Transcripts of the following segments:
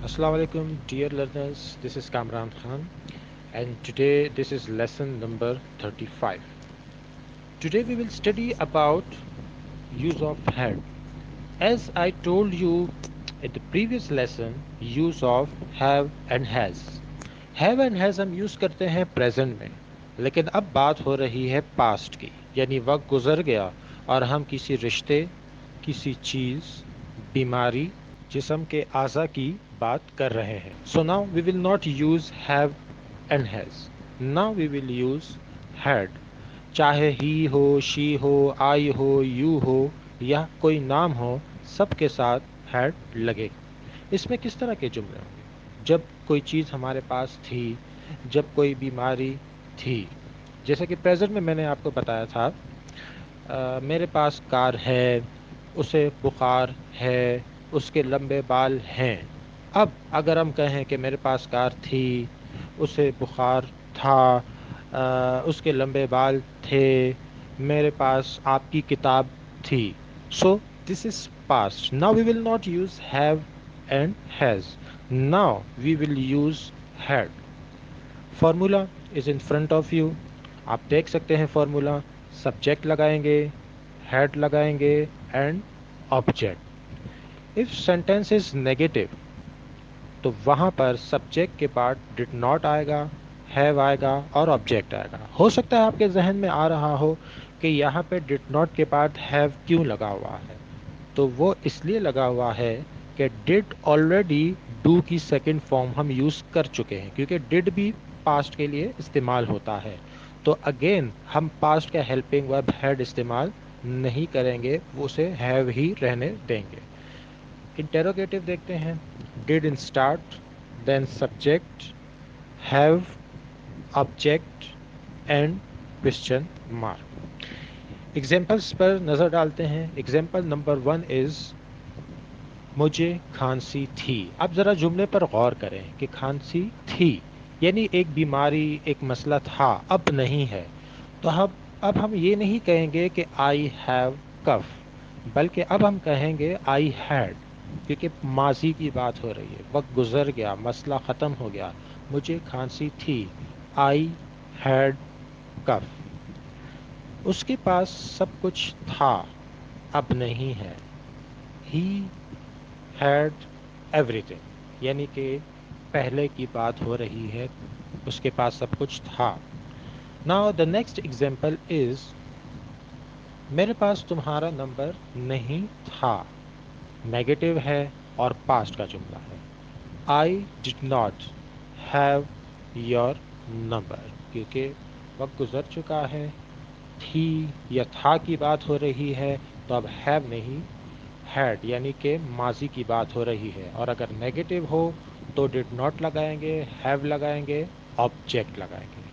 Assalamu alaikum, dear learners. This is Kamran Khan, and today this is lesson number 35. Today we will study about use of had. As I told you in the previous lesson, use of have and has. Have and has हम use करते हैं present में, लेकिन अब बात हो रही है पास्ट की, यानी वक्त गुजर गया और हम किसी रिश्ते, किसी चीज, बीमारी, जिस्म के आज़ा की बात कर रहे हैं. So now we will not use have and has. Now we will use had. चाहे ही हो, शी हो, आई हो, यू हो या कोई नाम हो, सबके साथ had लगे. इसमें किस तरह के जुमले होंगे? जब कोई चीज़ हमारे पास थी, जब कोई बीमारी थी. जैसे कि प्रेजेंट में मैंने आपको बताया था, मेरे पास कार है, उसे बुखार है, उसके लंबे बाल हैं. अब अगर हम कहें कि मेरे पास कार थी, उसे बुखार था, उसके लंबे बाल थे, मेरे पास आपकी किताब थी. So this is past. Now we will not use have and has. Now we will use had. Formula is in front of you. आप देख सकते हैं फॉर्मूला. सब्जेक्ट लगाएंगे, हेड लगाएंगे and object. If sentence is negative तो वहाँ पर subject के बाद डिड नॉट आएगा, हैव आएगा और ऑब्जेक्ट आएगा. हो सकता है आपके जहन में आ रहा हो कि यहाँ पे डिड नॉट के बाद हैव क्यों लगा हुआ है. तो वो इसलिए लगा हुआ है कि डिड ऑलरेडी डू की सेकंड फॉर्म हम यूज़ कर चुके हैं, क्योंकि डिड भी पास्ट के लिए इस्तेमाल होता है. तो अगेन हम पास्ट का हेल्पिंग वर्ब हैड इस्तेमाल नहीं करेंगे, वो उसे हैव ही रहने देंगे. इंटेरोगेटिव देखते हैं. Did in start, then subject, have, object and question mark. Examples पर नज़र डालते हैं. एग्जाम्पल नंबर 1 इज़ मुझे खांसी थी. अब ज़रा जुमले पर गौर करें कि खांसी थी यानी एक बीमारी, एक मसला था, अब नहीं है. तो अब हम ये नहीं कहेंगे कि आई हैव कफ, बल्कि अब हम कहेंगे आई हैड, क्योंकि माजी की बात हो रही है, वक्त गुजर गया, मसला ख़त्म हो गया. मुझे खांसी थी, आई हैड कफ. उसके पास सब कुछ था, अब नहीं है. ही हैड एवरीथिंग, यानी कि पहले की बात हो रही है, उसके पास सब कुछ था. Now the next example is मेरे पास तुम्हारा नंबर नहीं था. नेगेटिव है और पास्ट का जुमला है. I did not have your number, क्योंकि वक्त गुजर चुका है. थी या था की बात हो रही है, तो अब हैव नहीं, हैड यानी कि माजी की बात हो रही है. और अगर नेगेटिव हो तो डिड नॉट लगाएंगे, हैव लगाएंगे, ऑब्जेक्ट लगाएंगे.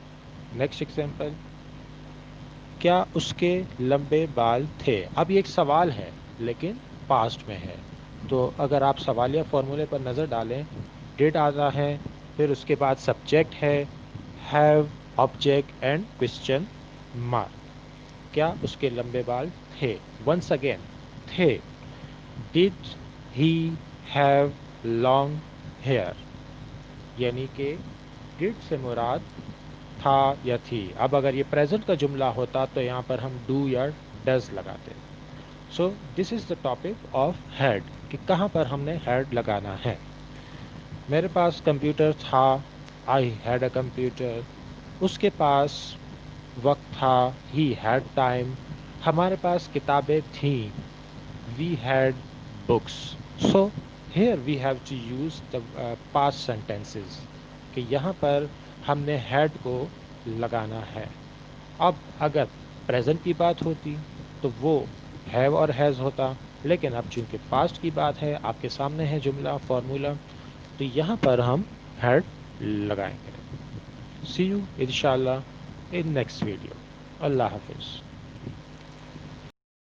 नेक्स्ट एग्जांपल, क्या उसके लंबे बाल थे. अब ये एक सवाल है लेकिन पास्ट में है. तो अगर आप सवालिया फॉर्मूले पर नज़र डालें, डिड आता है, फिर उसके बाद सब्जेक्ट है, have, object and question mark. क्या उसके लंबे बाल थे. वंस अगेन, थे. Did he have long hair, यानी कि डिड से मुराद था या थी. अब अगर ये प्रेजेंट का जुमला होता तो यहाँ पर हम डू या डज लगाते. सो this is the topic of had, कि कहाँ पर हमने हैड लगाना है. मेरे पास कंप्यूटर था, आई हैड अ कंप्यूटर. उसके पास वक्त था, ही हैड टाइम. हमारे पास किताबें थीं, we had books. So here we have to use the past sentences, कि यहाँ पर हमने had को लगाना है. अब अगर प्रेजेंट की बात होती तो वो हैव और हैज़ होता, लेकिन अब चूंकि पास्ट की बात है, आपके सामने है जुमला, फॉर्मूला, तो यहाँ पर हम हैड लगाएंगे. सी यू इंशाल्लाह इन नेक्स्ट वीडियो. अल्लाह हाफिज़.